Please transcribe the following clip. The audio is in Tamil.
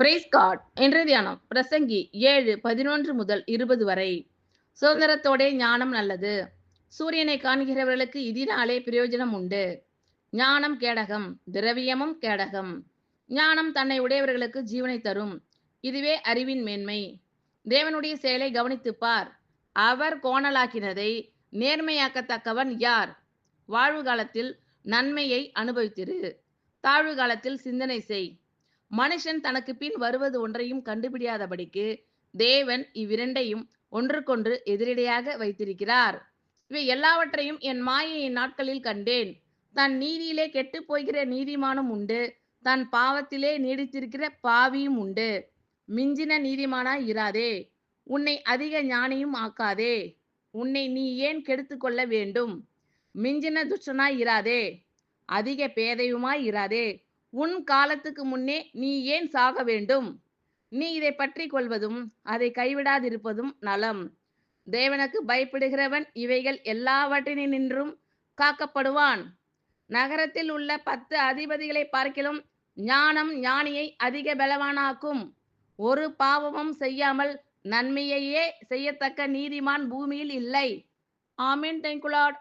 Price God. இன்றைய தியானம் பிரசங்கி 7:11 முதல் 20 வரை. சுதந்திரத்தோடே ஞானம் நல்லது. சூரியனை காண்கிறவர்களுக்கு இதனாலே பிரயோஜனம் உண்டு. ஞானம் கேடகம், திரவியமும் கேடகம். ஞானம் தன்னை உடையவர்களுக்கு ஜீவனை தரும். இதுவே அறிவின் மேன்மை. தேவனுடைய செயலை கவனித்துப் பார். அவர் கோணலாக்கினதை நேர்மையாக்கத்தக்கவன் யார்? வாழ்வு காலத்தில் நன்மையை அனுபவித்திரு, தாழ்வு காலத்தில் சிந்தனை செய். மனுஷன் தனக்கு பின் வருவது ஒன்றையும் கண்டுபிடியாதபடிக்கு தேவன் இவ்விரண்டையும் ஒன்றுக்கொன்று எதிரிடையாக வைத்திருக்கிறார். இவை எல்லாவற்றையும் என் மாயையின் நாட்களில் கண்டேன். தன் நீதியிலே கெட்டுப் போகிற நீதிமானும் உண்டு, தன் பாவத்திலே நீடித்திருக்கிற பாவியும் உண்டு. மிஞ்சின நீதிமானாய் இராதே, உன்னை அதிக ஞானியும் ஆக்காதே. உன்னை நீ ஏன் கெடுத்து கொள்ள வேண்டும்? மிஞ்சின துஷ்டனாய் இராதே, அதிக பேதையுமாய் இராதே. உன் காலத்துக்கு முன்னே நீ ஏன் சாக வேண்டும்? நீ இதை பற்றி கொள்வதும் அதை கைவிடாதிருப்பதும் நலம். தேவனுக்கு பயப்படுகிறவன் இவைகள் எல்லாவற்றினின்றும் காக்கப்படுவான். நகரத்தில் உள்ள 10 அதிபதிகளை பார்க்கிலும் ஞானம் ஞானியை அதிக பலவானாக்கும். ஒரு பாவமும் செய்யாமல் நன்மையையே செய்யத்தக்க நீதிமான் பூமியில் இல்லை. ஆமென். Thank you Lord.